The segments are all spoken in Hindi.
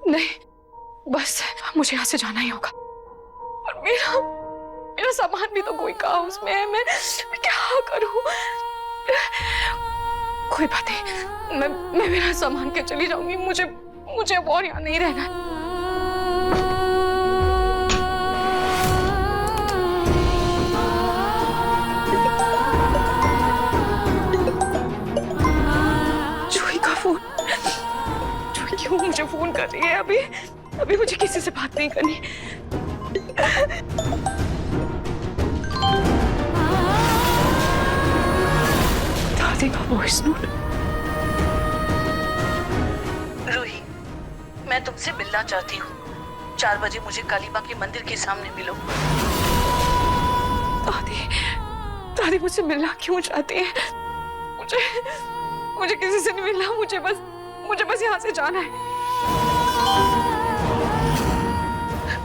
नहीं, बस मुझे यहाँ से जाना ही होगा। और मेरा सामान भी तो कोई काउस में है। मैं क्या करूं? कोई बात नहीं, मैं मेरा सामान के चली जाऊंगी। मुझे अब और यहाँ नहीं रहना है। जूही का फोन। जूही क्यों मुझे फोन कर रही है? अभी मुझे किसी से बात नहीं करनी। दादी का वॉइस नोट। रूही, मैं तुमसे मिलना चाहती हूँ। 4 बजे मुझे काली माँ के मंदिर के सामने मिलो। दादी मुझसे मिलना क्यों चाहती है? मुझे किसी से नहीं मिलना। मुझे बस यहाँ से जाना है।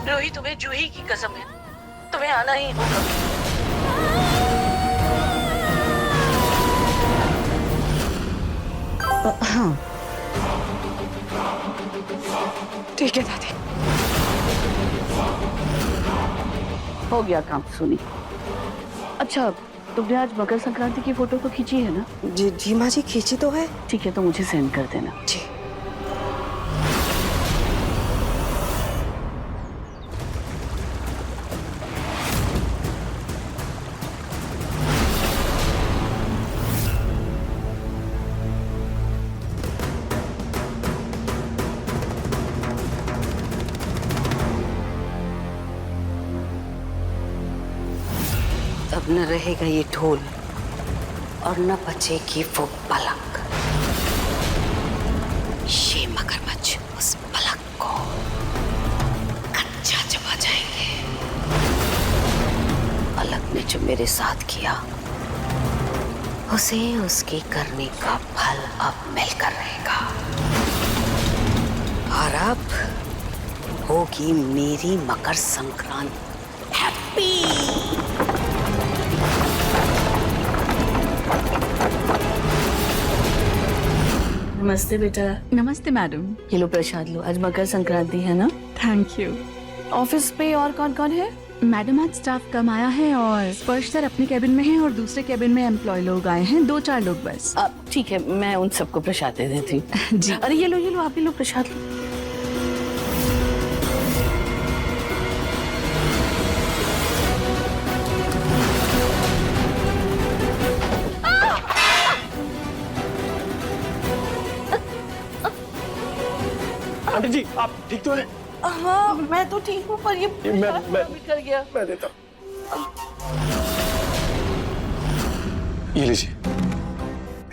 रूही, तुम्हें जूही की कसम है, तुम्हें आना ही होगा। ठीक है दादी। हो गया काम सुनी। अच्छा, तुमने आज मकर संक्रांति की फोटो तो खींची है ना? जी माँ जी, खींची तो है। ठीक है, तो मुझे सेंड कर देना। जी। अब न रहेगा ये ढोल और न बचेगी वो पलक। ये मगरमच्छ उस पलक को कच्चा चबा जाएंगे। पलक ने जो मेरे साथ किया, उसे उसके करने का फल अब मिलकर रहेगा। और अब होगी मेरी मकर संक्रांति हैप्पी। नमस्ते बेटा। नमस्ते मैडम। ये लो प्रसाद लो, आज मकर संक्रांति है ना? Thank you. ऑफिस पे और कौन कौन है? मैडम आज स्टाफ कम आया है और स्पर्श सर अपने कैबिन में हैं और दूसरे कैबिन में एम्प्लॉय लोग आए हैं, 2-4 लोग बस। ठीक है, मैं उन सबको प्रसाद दे देती हूँ। जी। अरे ये लो आप भी लो प्रसाद लो। आंटी जी, आप ठीक तो हैं? हाँ, मैं तो ठीक हूँ, पर ये मैं कर गया। मैं देता हूँ। ये लीजिए।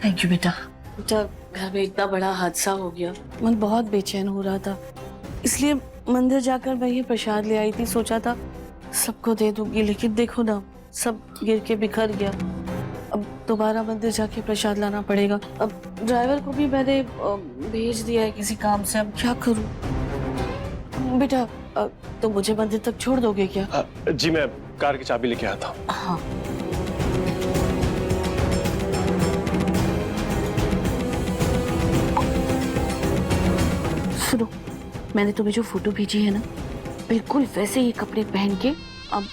थैंक यू बेटा। बेटा, घर में इतना बड़ा हादसा हो गया, मन बहुत बेचैन हो रहा था, इसलिए मंदिर जाकर मैं ये प्रसाद ले आई थी। सोचा था सबको दे दूंगी, लेकिन देखो ना, सब गिर के बिखर गया। अब दोबारा मंदिर जाके प्रसाद लाना पड़ेगा। अब ड्राइवर को भी मैंने भेज दिया है किसी काम से, अब क्या करूं? बेटा, तो मुझे मंदिर तक छोड़ दोगे क्या? जी, मैं कार की चाबी लेके आता हूँ। हाँ। सुनो, मैंने तुम्हें जो फोटो भेजी है ना, बिल्कुल वैसे ही कपड़े पहन के अब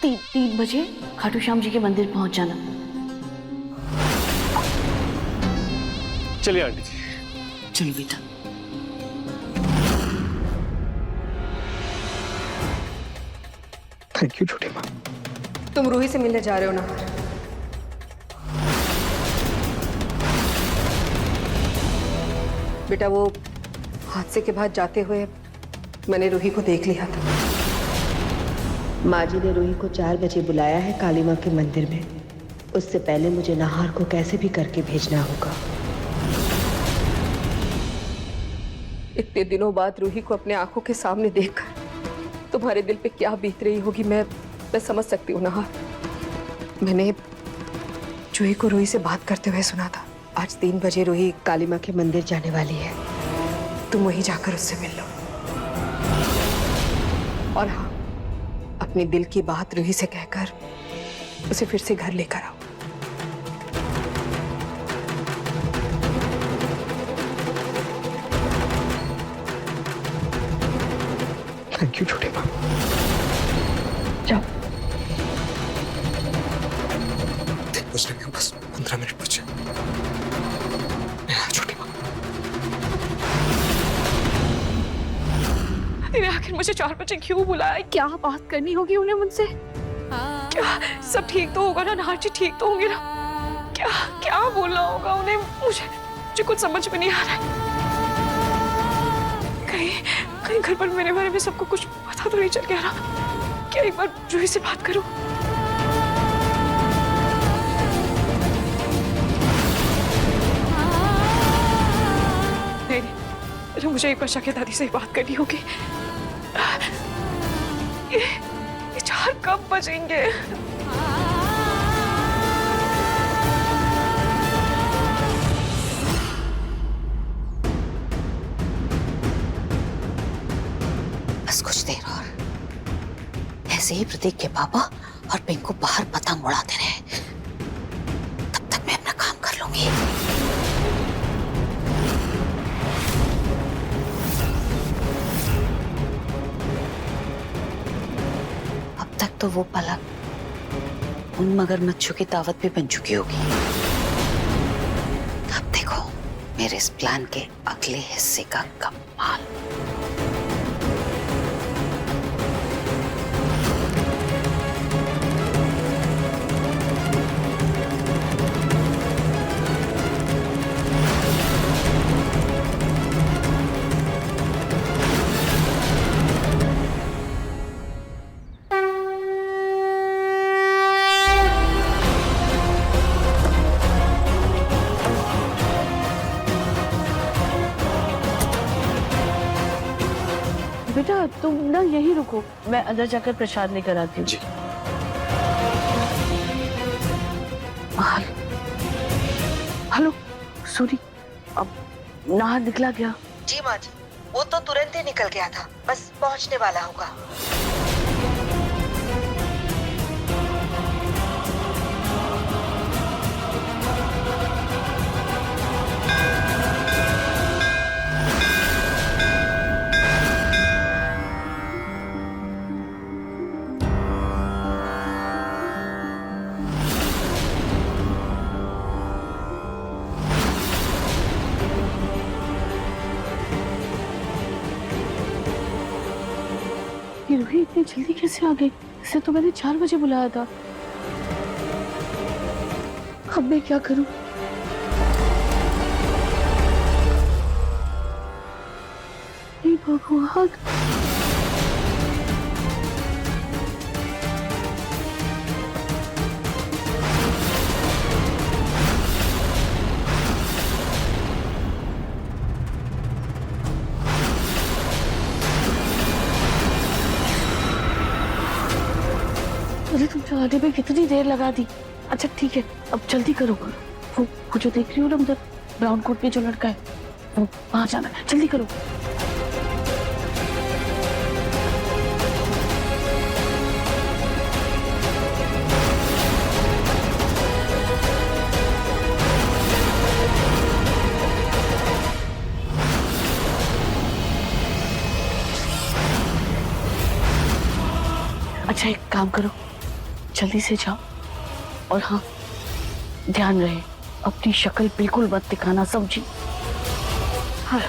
3 बजे खाटू श्याम जी के मंदिर पहुंच जाना। चलिए आंटी जी। चलो बेटा। थैंक यू छोटी माँ। तुम रूही से मिलने जा रहे हो ना? बेटा, वो हादसे के बाद जाते हुए मैंने रूही को देख लिया था। माँ जी ने रूही को 4 बजे बुलाया है काली माँ के मंदिर में। उससे पहले मुझे नाहार को कैसे भी करके भेजना होगा। इतने दिनों बाद रूही को अपने आंखों के सामने देखकर तुम्हारे दिल पे क्या बीत रही होगी, मैं समझ सकती हूँ नाहार। मैंने जूही को रूही से बात करते हुए सुना था। आज 3 बजे रूही काली माँ के मंदिर जाने वाली है, तुम वहीं जाकर उससे मिल लो। और हाँ, अपने दिल की बात रूही से कहकर उसे फिर से घर लेकर आओ। थैंक यू छोटी माँ। जाओ। बचने में बस 15 मिनट बचे। छोटी माँ, इन्हें आखिर मुझे 4 बजे क्यों बुलाया? क्या बात करनी होगी उन्हें मुझसे? क्या सब ठीक तो होगा ना? नाहर जी ठीक तो होंगे ना? क्या क्या बोलना होगा उन्हें? मुझे कुछ समझ में नहीं आ रहा है। कहीं घर पर मेरे बारे में सबको कुछ पता तो नहीं चल गया ना? क्या एक बार जूही से बात करूं? नहीं, मुझे एक बार शकील दादी से बात करनी होगी। ये 4 कब बजेंगे? बस कुछ देर और, ऐसे ही प्रतीक के पापा और पिंकू बाहर पतंग उड़ाते रहे, तब तक मैं अपना काम कर लूंगी। अब तक तो वो पलक उन मगरमच्छों की दावत भी बन चुकी होगी। अब देखो मेरे इस प्लान के अगले हिस्से का कमाल। बेटा तुम ना यहीं रुको, मैं अंदर जाकर प्रसाद लेकर आती हूँ। जी। हेलो सॉरी, अब नाहर निकला गया? जी माँ जी, वो तो तुरंत ही निकल गया था, बस पहुंचने वाला होगा। ये रूही इतनी जल्दी कैसे आ गई? इसे तो मैंने 4 बजे बुलाया था। अब मैं क्या करूं? हे भगवान, अरे तुम तो आने में कितनी देर लगा दी। अच्छा ठीक है, अब जल्दी करो। वो जो देख रही हो ना उधर, ब्राउन कोट में जो लड़का है, वो वहां जाना है, जल्दी करो। अच्छा एक काम करो, जल्दी से जाओ, और हाँ ध्यान रहे अपनी शक्ल बिल्कुल मत दिखाना, समझी? हाँ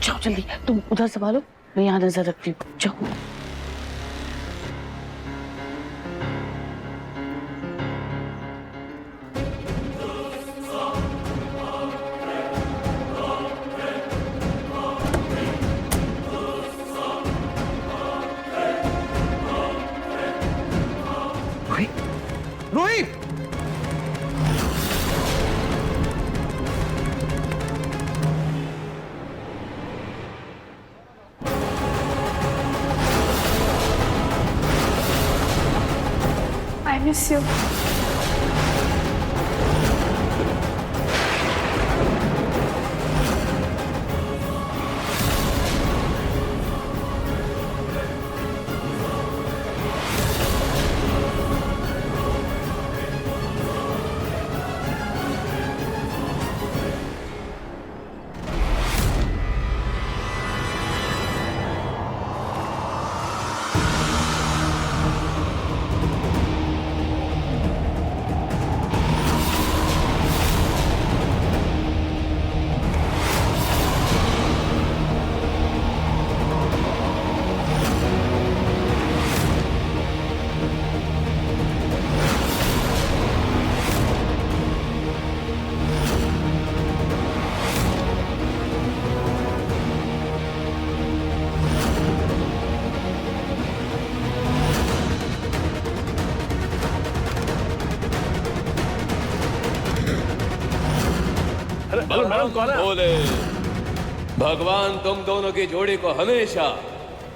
जाओ जल्दी, तुम उधर संभालो, मैं यहाँ नजर रखती हूँ, जाओ। Rohit, I miss you. मालूम कौन है? बोले भगवान तुम दोनों की जोड़ी को हमेशा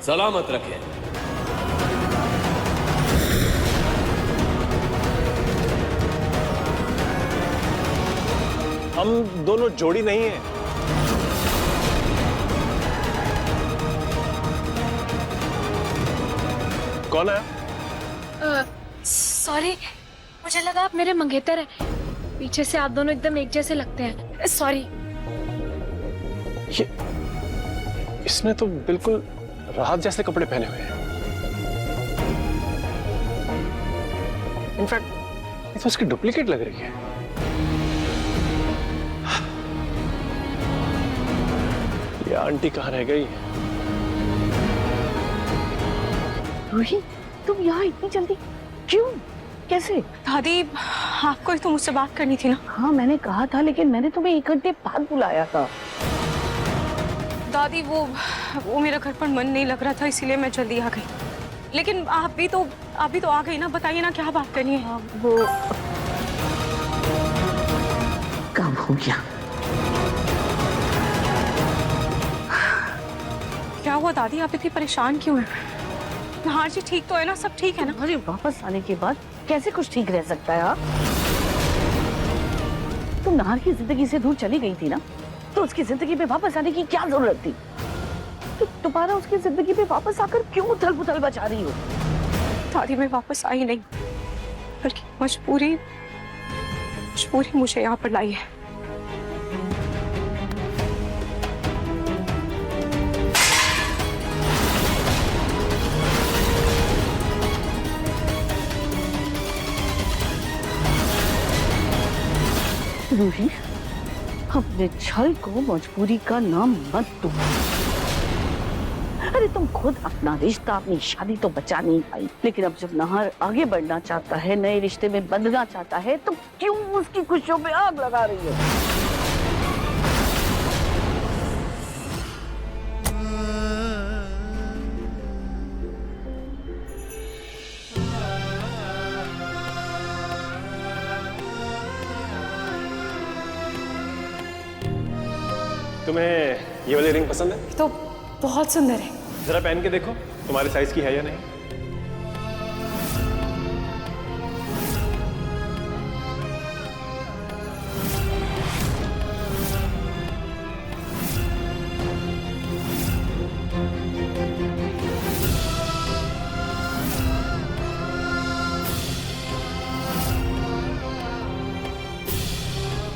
सलामत रखे। हम दोनों जोड़ी नहीं है। कौन है? सॉरी, मुझे लगा आप मेरे मंगेतर हैं। पीछे से आप दोनों एकदम एक जैसे लगते हैं। सॉरी। ये इसने तो बिल्कुल राहत जैसे कपड़े पहने हुए हैं। इनफैक्ट ये तो उसकी डुप्लीकेट लग रही है। ये आंटी कहाँ रह गई? रूही, तुम यहाँ इतनी जल्दी क्यों? कैसे? दादी, आपको ही तो मुझसे बात करनी थी ना। हाँ, मैंने कहा था, लेकिन मैंने तुम्हें 1 घंटे बाद बुलाया था। दादी, वो मेरा घर पर मन नहीं लग रहा था, इसीलिए मैं जल्दी आ गई। लेकिन आप भी तो आ गई ना। बताइए ना, क्या बात करनी है? वो कब हो गया? क्या हुआ दादी, आप इतनी परेशान क्यों हैं? नहार जी ठीक तो है ना? सब ठीक है ना? अरे वापस आने के बाद कैसे कुछ ठीक रह सकता है? तुम नहार की जिंदगी से दूर चली गई थी ना, तो उसकी जिंदगी में वापस आने की क्या जरूरत थी? तो दोबारा उसकी जिंदगी में वापस आकर क्यों उथल पुथल मचा रही हो? दादी, मैं वापस आई नहीं, बल्कि मजबूरी मुझे यहाँ पर लाई है। रूही, अपने छल को मजबूरी का नाम मत दो। अरे तुम खुद अपना रिश्ता, अपनी शादी तो बचा नहीं पाई, लेकिन अब जब नहार आगे बढ़ना चाहता है, नए रिश्ते में बंधना चाहता है, तो क्यों उसकी खुशियों पे आग लगा रही हो? तुम्हें ये वाली रिंग पसंद है? तो बहुत सुंदर है। जरा पहन के देखो तुम्हारे साइज की है या नहीं।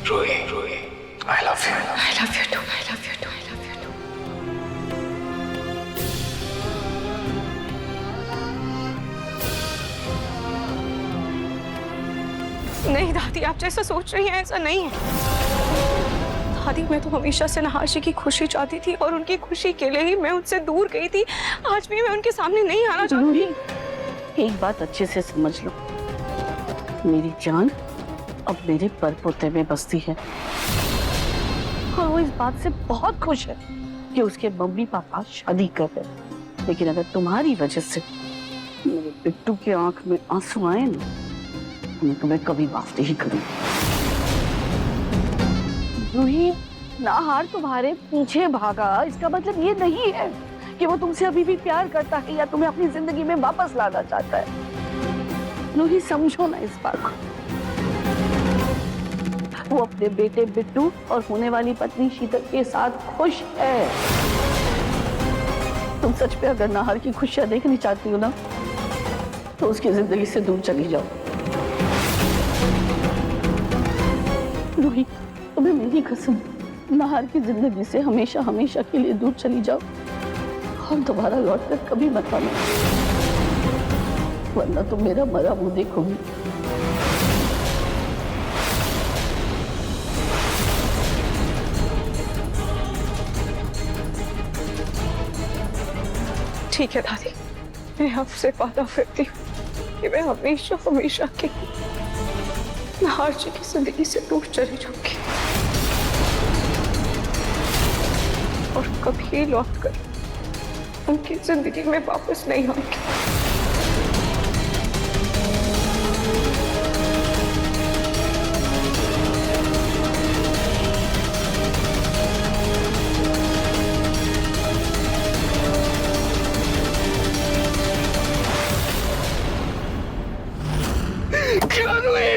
रोही, I love you. I love you too, I love you too, I love you too. नहीं दादी, आप जैसा सोच रही हैं ऐसा नहीं है। दादी, मैं तो हमेशा से नहार जी की खुशी चाहती थी और उनकी खुशी के लिए ही मैं उनसे दूर गई थी। आज भी मैं उनके सामने नहीं आना चाहती। एक बात अच्छे से समझ लो, मेरी जान अब मेरे परपोते में बसती है और वो इस बात से बहुत खुश है कि उसके मम्मी पापा शादी कर रहे हैं। लेकिन अगर तुम्हारी वजह से मेरे बिट्टू की आंख में आंसू आए ना, मैं तुम्हें कभी माफ नहीं करूंगी। रूही, नाहार तुम्हारे पीछे भागा, इसका मतलब ये नहीं है कि वो तुमसे अभी भी प्यार करता है या तुम्हें अपनी जिंदगी में वापस लाना चाहता है। रूही, समझो ना इस बात को। वो अपने बेटे बिट्टू और होने वाली पत्नी शीतल के साथ खुश है। तुम सच में अगर नाहर की खुशियां देखनी चाहती हो ना, तो उसकी जिंदगी से दूर चली जाओ। रूही, तुम्हें मेरी कसम, नाहर की जिंदगी से हमेशा हमेशा के लिए दूर चली जाओ और दोबारा लौट कर कभी मत आना, वरना तुम मेरा मरा मुंह देखोगी। ठीक है दादी, मैं आपसे वादा करती हूँ कि मैं हमेशा हमेशा के नाहर जी की जिंदगी से दूर चली जाऊंगी और कभी लौटकर उनकी जिंदगी में वापस नहीं आऊंगी। क्यों रूही?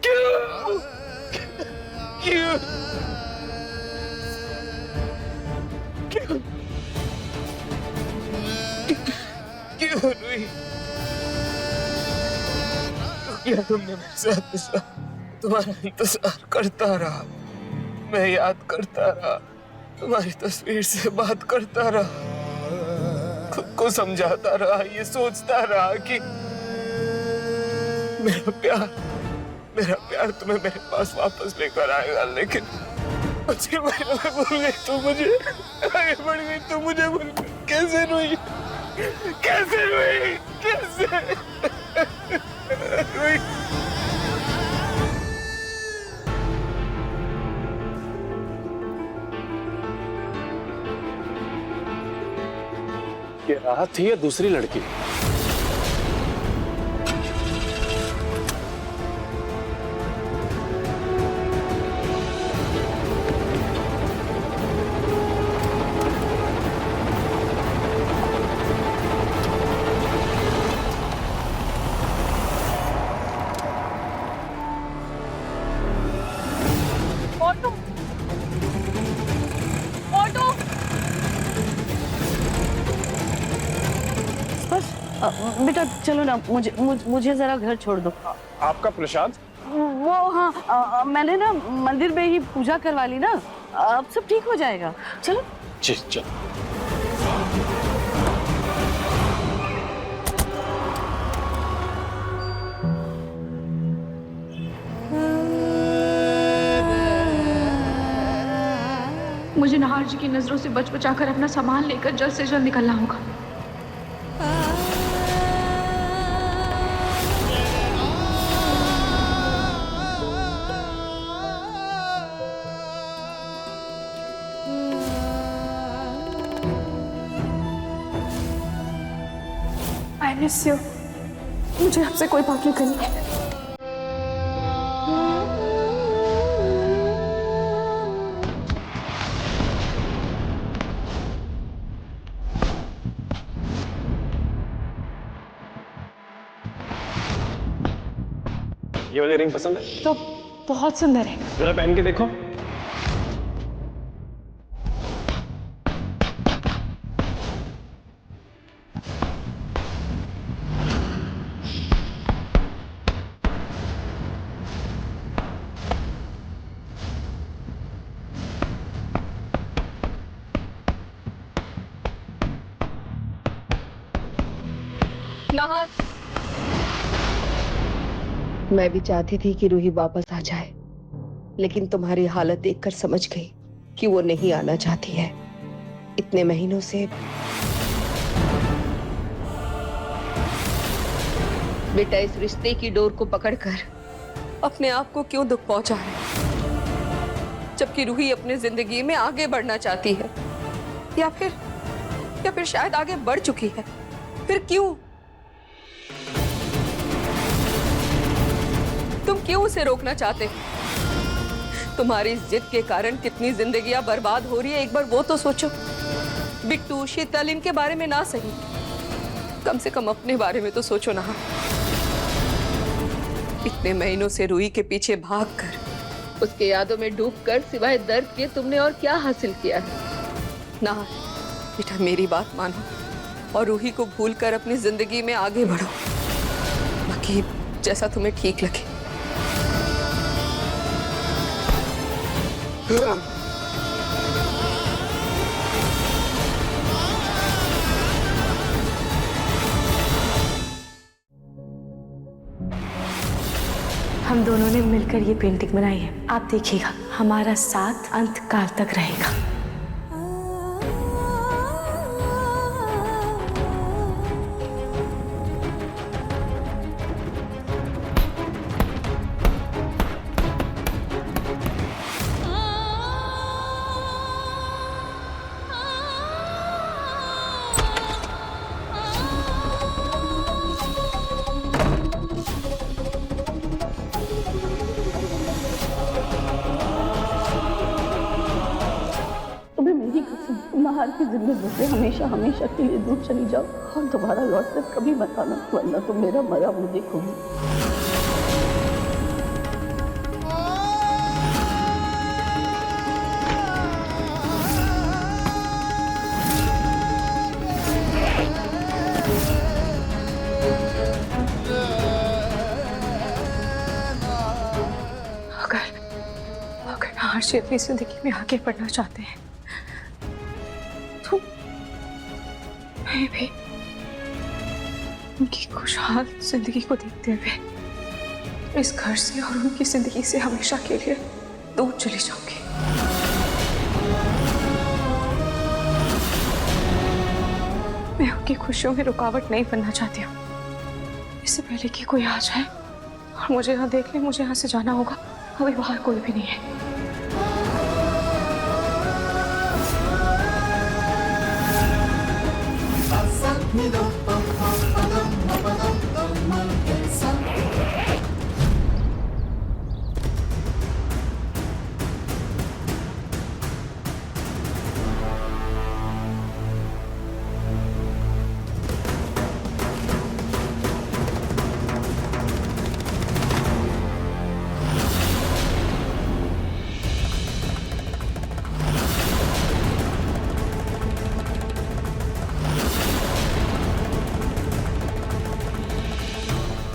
क्यों? क्यों? क्यों? क्यों रूही? क्या तुमने मेरे साथ ऐसा? तुम्हारा इंतजार करता रहा, मैं याद करता रहा, तुम्हारी तस्वीर से बात करता रहा, खुद को समझाता रहा, ये सोचता रहा कि मेरा प्यार तुम्हें मेरे पास वापस लेकर आएगा, लेकिन मुझे भूल गई तू, मुझे आगे बढ़ गई तू, मुझे भूल गई। कैसे रूही? कैसे रूही? कैसे रूही? ये राहत थी या दूसरी लड़की? Auto, auto. बेटा चलो ना, मुझे जरा घर छोड़ दो। आपका प्रसाद? वो हाँ, मैंने ना मंदिर में ही पूजा करवा ली ना, अब सब ठीक हो जाएगा। चलो। जी चल। मुझे नाहर जी की नजरों से बच बचाकर अपना सामान लेकर जल्द से जल्द निकलना होगा। I miss you। मुझे आपसे कोई बात नहीं करनी है। ये वाली रिंग पसंद है? तो बहुत सुंदर है। जरा पहन के देखो। नाहर, मैं भी चाहती थी कि रूही वापस आ जाए, लेकिन तुम्हारी हालत देखकर समझ गई कि वो नहीं आना चाहती है। इतने महीनों से बेटा इस रिश्ते की डोर को पकड़कर अपने आप को क्यों दुख पहुंचा है, जबकि रूही अपनी जिंदगी में आगे बढ़ना चाहती है, या फिर शायद आगे बढ़ चुकी है। फिर क्यों तुम क्यों उसे रोकना चाहते हो? तुम्हारी इस जिद के कारण कितनी जिंदगियां बर्बाद हो रही है, एक बार वो तो सोचो। बिट्टू, शीतल, इनके बारे में ना सही, कम से कम अपने बारे में तो सोचो ना। इतने महीनों से रूही के पीछे भागकर, उसके यादों में डूबकर सिवाय दर्द के तुमने और क्या हासिल किया है? ना बेटा, मेरी बात मानो और रूही को भूलकर अपनी जिंदगी में आगे बढ़ो, बाकी जैसा तुम्हें ठीक लगे। हम दोनों ने मिलकर ये पेंटिंग बनाई है, आप देखिएगा, हमारा साथ अंत काल तक रहेगा। बाहर की जिंदगी से हमेशा हमेशा के लिए दूर चली जाओ और दोबारा लौट कर कभी मत आना, वरना तो मेरा मरा मुझे देखूंगी। अगर नाहर्षि अपनी जिंदगी में आगे बढ़ना चाहते हैं तो मैं भी उनकी खुशहाल जिंदगी को देखते हुए इस घर से और उनकी जिंदगी से हमेशा के लिए दूर चली जाऊंगी। मैं उनकी खुशियों में रुकावट नहीं बनना चाहती हूँ। इससे पहले कि कोई आ जाए और मुझे यहाँ देख ले, मुझे यहाँ से जाना होगा। अभी बाहर कोई भी नहीं है।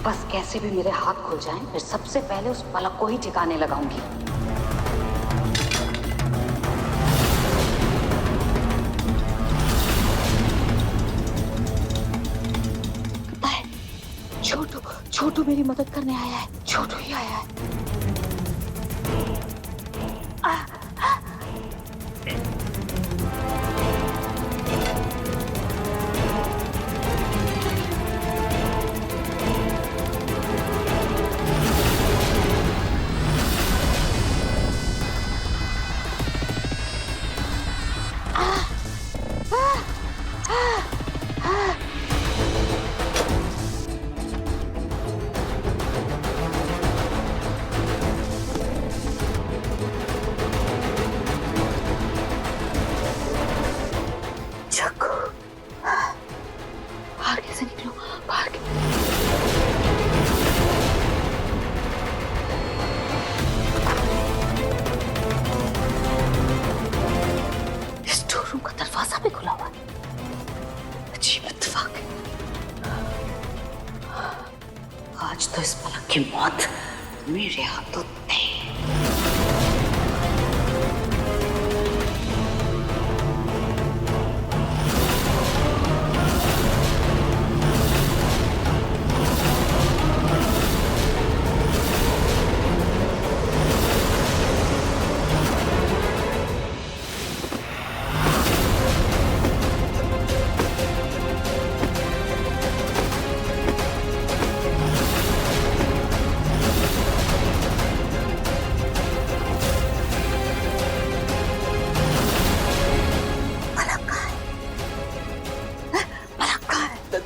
बस कैसे भी मेरे हाथ खुल जाएं, फिर सबसे पहले उस पलक को ही ठिकाने लगाऊंगी। पता है, छोटू मेरी मदद करने आया है। छोटू ही आया है। बाहर कैसे निकलो? बाहर इस स्टोर रूम का दरवाजा भी खुला हुआ है। अजीब इत्तेफाक है। आज तो इस पलक की मौत मेरे हाथों तय है।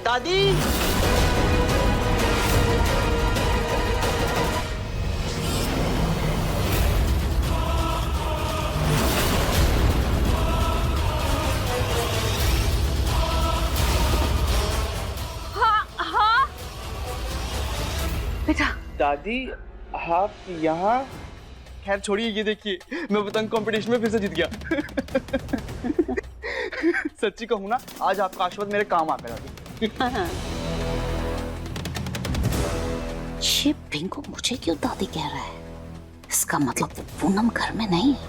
दादी, बेटा। दादी आप यहाँ? खैर छोड़िए, ये देखिए मैं पतंग कंपटीशन में फिर से जीत गया। सच्ची कहूँ ना, आज आपका आशीर्वाद मेरे काम आ गया दादी। ये पिंकू मुझे क्यों दादी कह रहा है? इसका मतलब वो पूनम घर में नहीं है।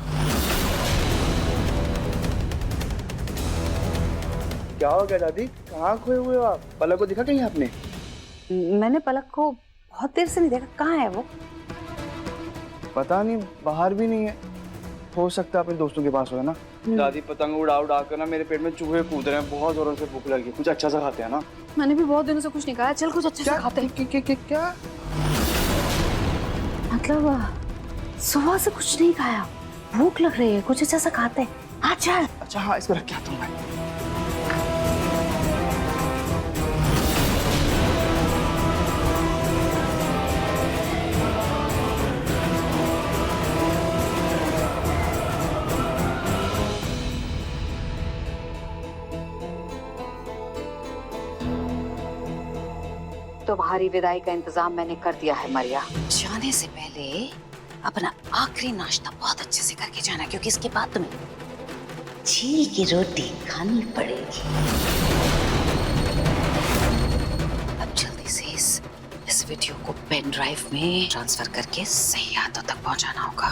क्या हो गया दादी? कहाँ खोए हुए हो आप? पलक को दिखा कहीं आपने? मैंने पलक को बहुत देर से नहीं देखा। कहाँ है वो? पता नहीं, बाहर भी नहीं है। हो सकता है अपने दोस्तों के पास हो, है ना? दादी पतंग उड़ा उड़ा कर ना मेरे पेट में चूहे कूद रहे हैं। बहुत जोरों से भूख लगी। कुछ अच्छा सा खाते हैं ना? मैंने भी बहुत दिनों से कुछ नहीं खाया। चल कुछ अच्छे से खाते हैं। क्या? मतलब सुबह से कुछ नहीं खाया, भूख लग रही है, कुछ अच्छा सा खाते हैं। हाँ चल। अच्छा हाँ, इसको रख के आता हूँ मैं। तुम्हारी विदाई का इंतजाम मैंने कर दिया है मरिया। जाने से पहले अपना आखिरी नाश्ता बहुत अच्छे से करके जाना, क्योंकि इसके बाद तुम्हें झील की रोटी खानी पड़ेगी। अब जल्दी से इस वीडियो को पेन ड्राइव में ट्रांसफर करके सही हाथों तक पहुंचाना होगा।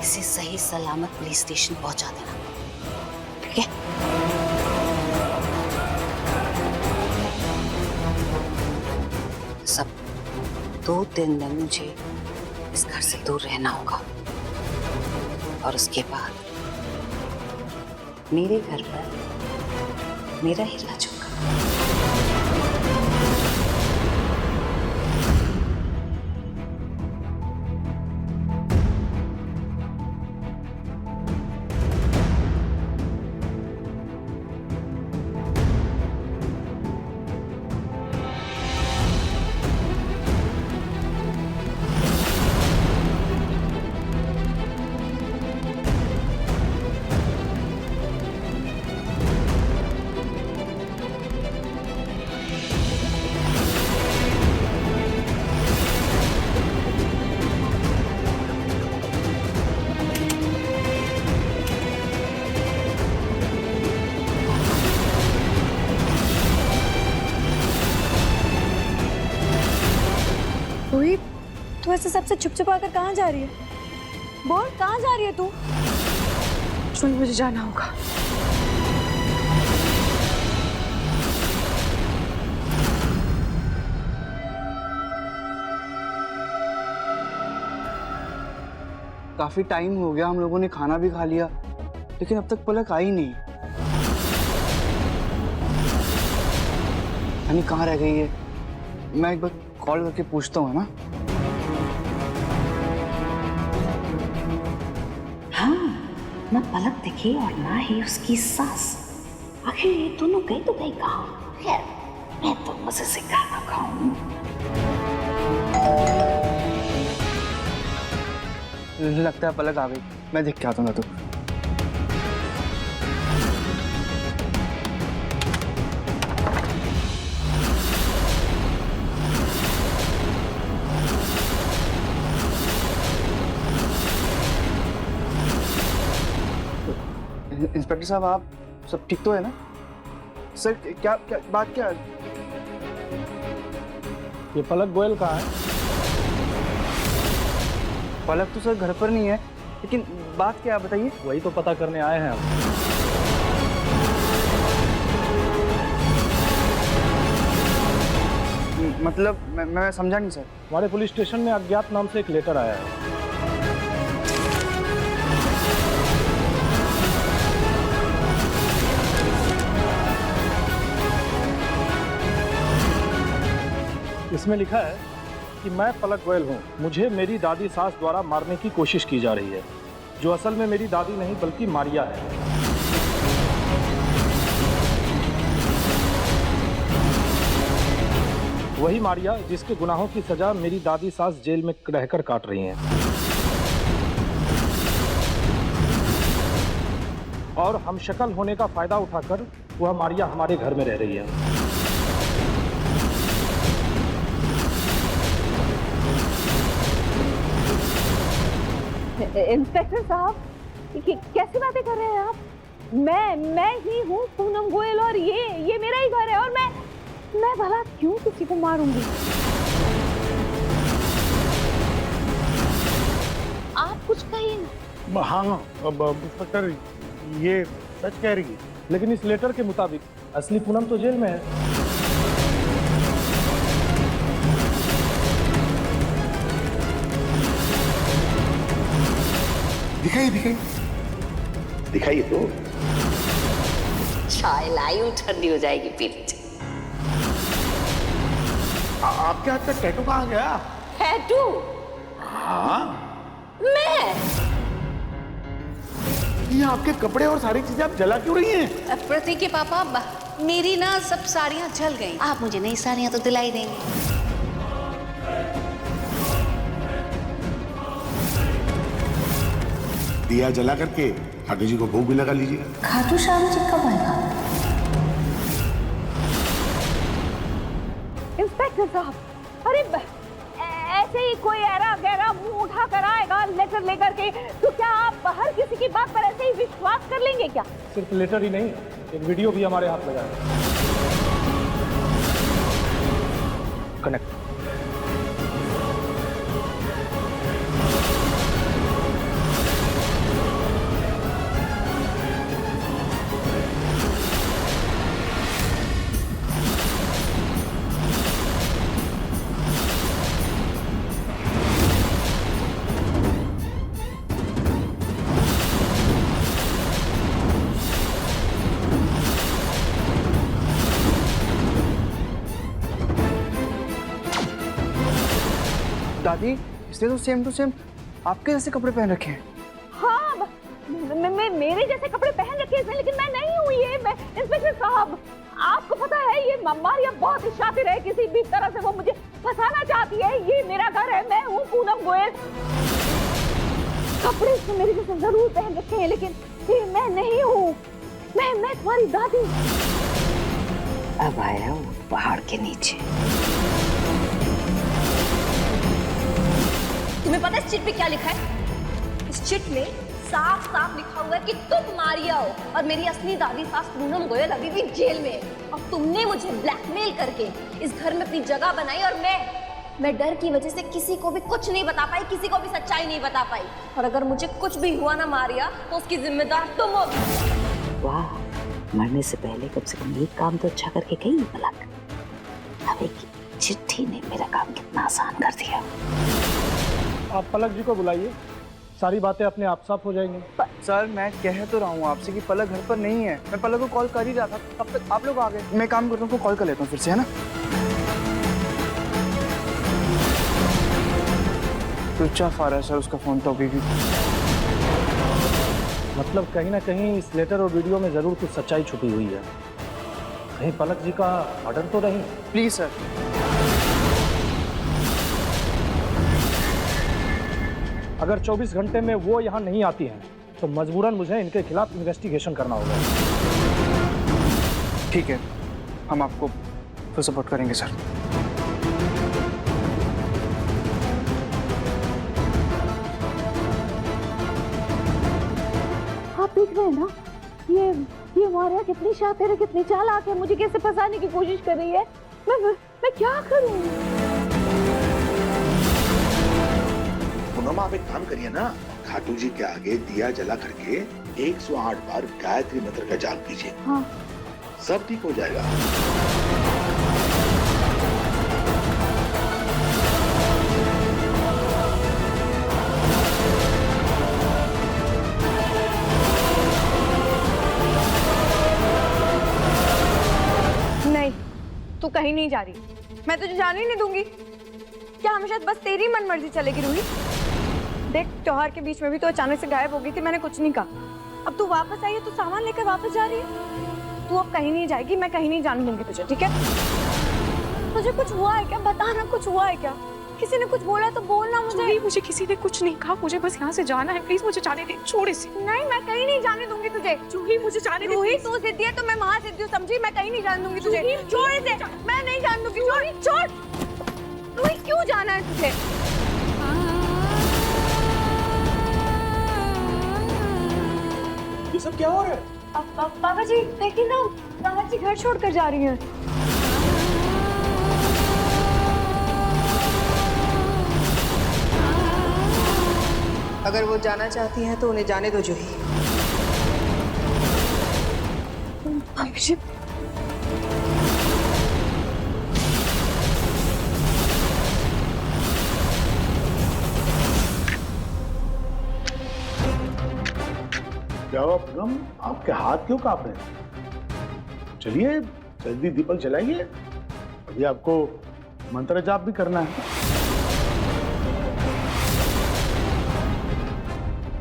इसे सही सलामत पुलिस स्टेशन पहुंचा देना, ठीक है? सब 2-3 दिन मुझे इस घर से दूर रहना होगा, और उसके बाद मेरे घर पर मेरा ही राज होगा। रोहित, तू ऐसे सबसे छुप छुपा कर कहाँ जा रही है? बोल, कहाँ जा रही है तू? सुन, मुझे जाना होगा। काफी टाइम हो गया, हम लोगों ने खाना भी खा लिया, लेकिन अब तक पलक आई नहीं। यानी कहाँ रह गई है? मैं एक बार कॉल करके पूछता हूँ, है ना? हाँ, ना पलक दिखी और ना ही उसकी सास। आखिर ये दोनों गए तो गई कहाँ? खैर, मैं तो मजे से खाना खाऊं। लगता है पलक आ गई, मैं देख के आता हूँ। तो इंस्पेक्टर साहब, आप सब ठीक तो है ना? सर, क्या क्या बात क्या है? ये पलक गोयल कहाँ है? पलक तो सर घर पर नहीं है, लेकिन बात क्या है बताइए। वही तो पता करने आए हैं हम। मतलब मैं समझा नहीं सर। हमारे पुलिस स्टेशन में अज्ञात नाम से एक लेटर आया है। इसमें लिखा है कि मैं पलक गोयल हूँ, मुझे मेरी दादी सास द्वारा मारने की कोशिश की जा रही है, जो असल में मेरी दादी नहीं बल्कि मारिया है। वही मारिया जिसके गुनाहों की सजा मेरी दादी सास जेल में रहकर काट रही हैं। और हम शक्ल होने का फायदा उठाकर वह मारिया हमारे घर में रह रही है। इंस्पेक्टर साहब, कैसी बातें कर रहे हैं आप? मैं ही हूँ पूनम गोयल, और ये मेरा ही घर है, और मैं भला क्यों किसी को मारूंगी? आप कुछ कहिए ना। हाँ, इंस्पेक्टर, ये सच कह रही है, लेकिन इस लेटर के मुताबिक असली पूनम तो जेल में है। दिखाइए तो। चाय लाई हूं, ठंडी हो जाएगी पी लीजिए। आपके हाथ का टैटू कहाँ गया? टैटू? हाँ, मैं? ये आपके कपड़े और सारी चीजें आप जला क्यों रही हैं? प्रतीक के पापा, मेरी ना सब साड़ियाँ जल गई। आप मुझे नई साड़ियाँ तो दिलाई देंगे। दिया जला करके खाटू जी को भोग भी लगा लीजिए। खाटू श्याम जी कब आएगा? इंस्पेक्टर साहब, अरे ऐसे ही कोई ऐरा गहरा मुंह उठा कर आएगा लेटर लेकर के, तो क्या आप हर किसी की बात पर ऐसे ही विश्वास कर लेंगे क्या? सिर्फ लेटर ही नहीं, एक वीडियो भी हमारे हाथ लगा है। कनेक्ट। दादी, इसने तो सेम टू सेम आपके जैसे कपड़े पहन रखे हैं। हाँ, मेरे जैसे कपड़े पहन रखे हैं, लेकिन मैं नहीं हूँ ये। मैं इंस्पेक्टर साहब, आपको पता है ये मारिया बहुत शातिर है, किसी भी तरह से वो मुझे फंसाना चाहती है। ये मेरा घर है, मैं हूँ पूनम गोयल। कपड़े इसने मेरे जैसे जरूर पहन रखे हैं, लेकिन ये मैं नहीं हूँ। मैं तुम्हारी दादी। अब आया हूँ पहाड़ के नीचे। तुम्हें पता है इस चिट पे क्या लिखा है? इस चिट में साफ साफ लिखा हुआ है कि तुम मारिया हो और मेरी असली दादी सास पूनम गोयल अभी भी जेल में है। और तुमने मुझे ब्लैकमेल करके इस घर में अपनी जगह बनाई, और मैं डर की वजह से किसी को भी कुछ नहीं बता पाई, किसी को भी सच्चाई नहीं बता पाई। और अगर मुझे कुछ भी हुआ ना मारिया, तो उसकी जिम्मेदार तुम हो। वाह, मरने से पहले कम से कम एक काम तो अच्छा करके गई पलक। अब एक चिट्ठी ने मेरा काम कितना आसान कर दिया। आप पलक जी को बुलाइए, सारी बातें अपने आप साफ हो जाएंगी। सर, मैं कह तो रहा हूँ आपसे कि पलक घर पर नहीं है। मैं पलक को कॉल कर ही रहा था, तब तक आप लोग आ गए। मैं काम करता हूँ, कॉल कर लेता हूँ फिर से, है ना? स्विच ऑफ आ रहा है सर उसका फोन तो अभी भी। मतलब कहीं ना कहीं इस लेटर और वीडियो में जरूर कुछ सच्चाई छुपी हुई है। कहीं पलक जी का मर्डर तो नहीं? Please sir. अगर 24 घंटे में वो यहाँ नहीं आती हैं, तो मजबूरन मुझे इनके खिलाफ इन्वेस्टिगेशन करना होगा। ठीक है, हम आपको फुल सपोर्ट करेंगे सर। आप देख रहे हैं ना, ये मारिया कितनी शातिर है, कितनी चालाक है, मुझे कैसे फंसाने की कोशिश कर रही है। मैं क्या करूं? पूनम, आप एक काम करिए ना, खाटू जी के आगे दिया जला करके 108 बार गायत्री मंत्र का जाप कीजिए। हाँ। सब ठीक हो जाएगा। नहीं, तू कहीं नहीं जा रही। मैं तुझे जाने ही नहीं दूंगी। क्या हमेशा बस तेरी मन मर्जी चलेगी रूही? देख, त्योहार के बीच में भी तो अचानक से गायब हो गई थी, मैंने कुछ नहीं कहा। अब तू वापस आई है, तू सामान लेकर वापस जा रही है। तू अब कहीं नहीं जाएगी, मैं कहीं नहीं जाने दूंगी तुझे, ठीक है? तुझे कुछ हुआ है क्या? बता ना, कुछ हुआ है क्या? किसी ने कुछ बोला तो बोलना मुझे। मुझे किसी ने कुछ नहीं कहा, मुझे बस यहाँ से जाना है। प्लीज मुझे जाने दे, छोड़ इसे। नहीं, मैं कहीं नहीं जाने दूंगी तुझे। जूही, मुझे जाने दे। रूही, तू जिद्दी है तो मैं महाजिद्दी हूँ, समझी? मैं कहीं नहीं जाने दूंगी तुझे। छोड़ इसे, मैं नहीं जाने दूंगी। छोड़। रूही, क्यों जाना है तुझे? ये सब क्या हो रहा है? पापा जी देखिए ना, दादा जी घर छोड़कर जा रही हैं। अगर वो जाना चाहती हैं तो उन्हें जाने दो जूही। क्या हुआ पूनम, आपके हाथ क्यों कांप रहे हैं? चलिए जल्दी दीपक जलाइए, अभी आपको मंत्र जाप भी करना है।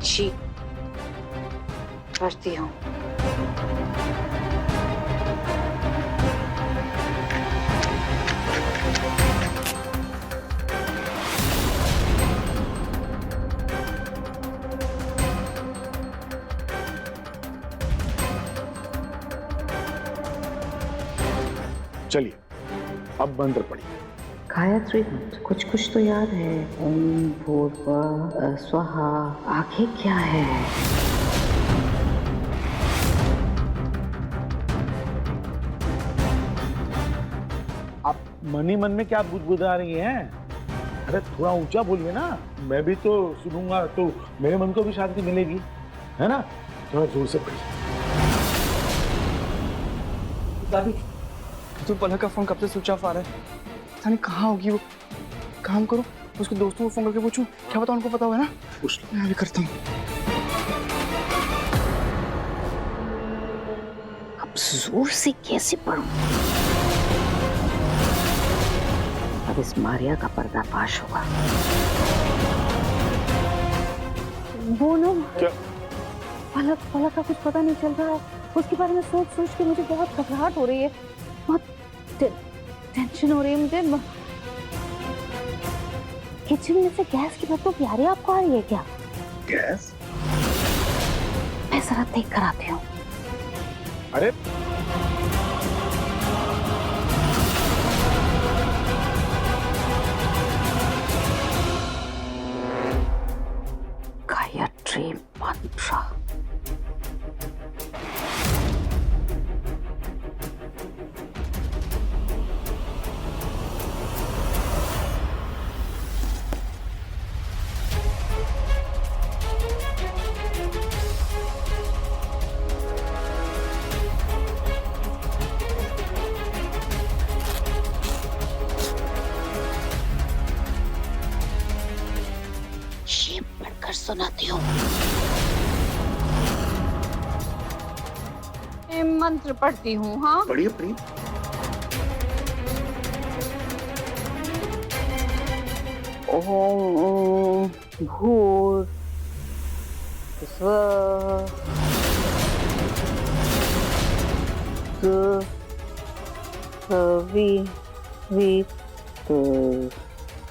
जी, करती हूँ। चलिए अब मंत्र पढ़िए। गायत्री मंत्र कुछ कुछ तो याद है। ओम भूर्भुवः स्वहा। आगे क्या है? आप मन ही मन में क्या बुदबुदा रही हैं? अरे थोड़ा ऊंचा बोलिए ना, मैं भी तो सुनूंगा तो मेरे मन को भी शांति मिलेगी, है ना? थोड़ा जोर से पढ़िए। दादी तो पलक का फोन कब से स्विच ऑफ आ रहा है, पता नहीं कहाँ होगी वो। काम करो उसके दोस्तों को फोन करके पूछूं, क्या पता उनको पता होगा ना। पूछ लो। मैं भी करता हूँ। अब जोर से कैसे पढ़ूं? अब इस मारिया का पर्दाफाश होगा। बोलो क्या? पलक का कुछ पता नहीं चल रहा है। उसके बारे में सोच सोच के मुझे बहुत घबराहट हो रही है, बहुत टेंशन हो रही है मुझे। किचन में से गैस की बदबू प्यारी आपको आ रही है क्या? गैस? मैं जरा देख कर आती हूँ। अरे गायत्री मंत्र। ये पढ़कर सुनाती हूँ। मंत्र पढ़ती हूँ। हाँ पढ़िए पढ़िए। ओम भूर्भुवः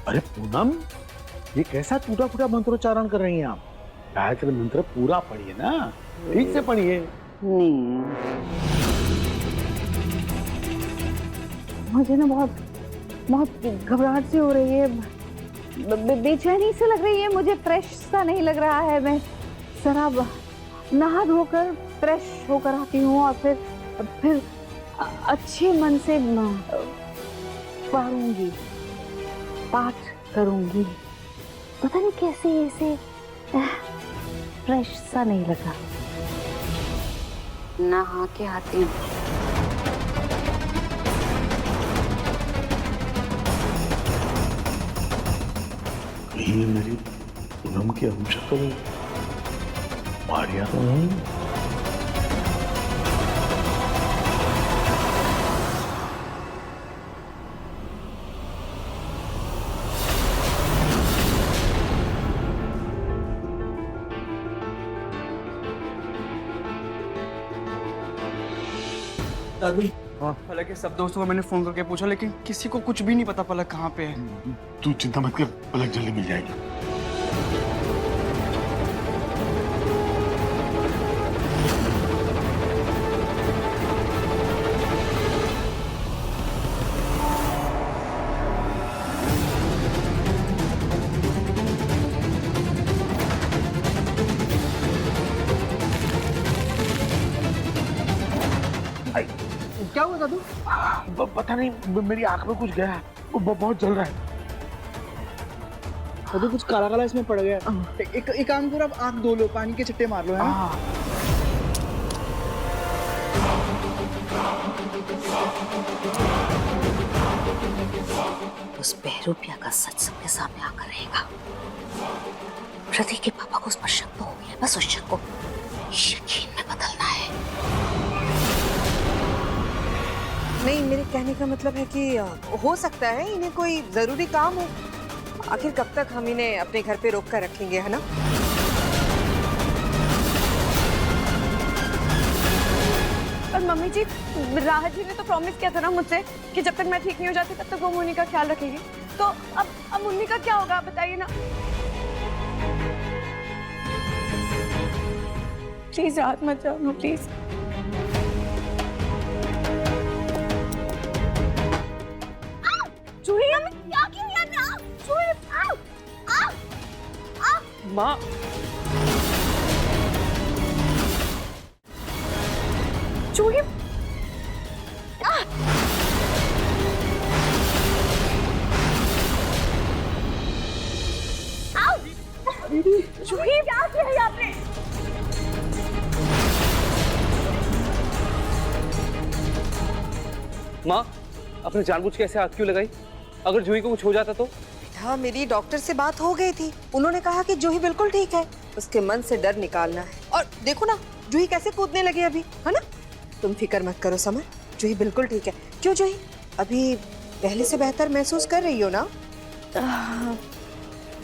अरे पूनम, ये कैसा टूटा फूटा मंत्रोच्चारण कर रही हैं आप? गायत्री मंत्र पूरा पढ़िए ना, ठीक से पढ़िए। नहीं, मुझे ना बहुत घबराहट सी हो रही है, बेचैनी से लग रही है मुझे। फ्रेश सा नहीं लग रहा है। मैं जरा नहा धोकर फ्रेश होकर आती हूँ और फिर अच्छे मन से पढ़ूंगी, पाठ करूंगी। पता नहीं कैसे ऐसे फ्रेश सा नहीं लगा। नहा के आती हूँ। कहीं मेरी पूनम की हमशक्ल मारिया तो नहीं? दादी हाँ? पलक के सब दोस्तों को मैंने फोन करके पूछा, लेकिन किसी को कुछ भी नहीं पता पलक कहाँ पे है। तू चिंता मत कर, पलक जल्दी मिल जाएगी। क्या हुआ दादू? पता नहीं, मेरी आंख में कुछ गया, वो बहुत जल रहा है। दादू कुछ काला काला इसमें पड़ गया। एक काम करो, आप आंख धो लो, पानी के छट्टे मार लो, है ना? उस बहरूपिया का सच सबके सामने आकर रहेगा। प्रतीक के पापा को उस पर शक तो हो गया, बस उस शक को यकीन में बदलना है। नहीं, मेरे कहने का मतलब है कि हो सकता है इन्हें कोई जरूरी काम हो। आखिर कब तक हम इन्हें अपने घर पे रोक कर रखेंगे, है ना? पर मम्मी जी, राहत जी ने तो प्रॉमिस किया था ना मुझसे कि जब तक मैं ठीक नहीं हो जाती तब तक वो मुन्नी का ख्याल रखेगी। तो अब मुन्नी का क्या होगा, आप बताइए ना। प्लीज राहत मत जाओ, प्लीज। माँ जूही जूही क्या किया है आपने? माँ, आपने जानबूझ के ऐसे हाथ क्यों लगाई? अगर जूही को कुछ हो जाता तो? हाँ, मेरी डॉक्टर से बात हो गई थी। उन्होंने कहा कि जूही बिल्कुल ठीक है, उसके मन से डर निकालना है। और देखो ना, जूही कैसे कूदने लगी अभी, है ना? तुम फिक्र मत करो समर, जूही बिल्कुल ठीक है। क्यों जूही, अभी पहले से बेहतर महसूस कर रही हो ना?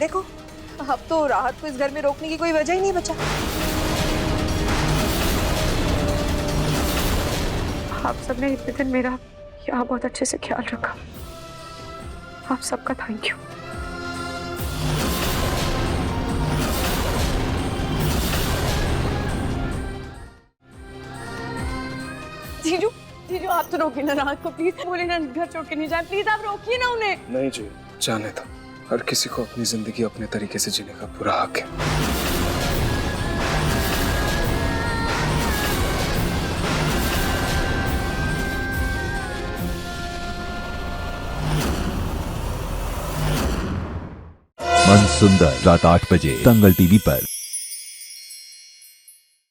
देखो, अब तो राहत को इस घर में रोकने की कोई वजह ही नहीं बचा। आप सबने इतने दिन मेरा यहाँ बहुत अच्छे से ख्याल रखा, आप सबका थैंक यू। जीजू, जीजू आप तो रोकिए ना राहत को प्लीज, बोले ना घर छोड़ के नहीं जाए, प्लीज आप रोकिए ना उन्हें। नहीं जी, जाने दो। हर किसी को अपनी जिंदगी अपने तरीके से जीने का पूरा हक है। मन सुंदर रात 8 बजे दंगल टीवी पर।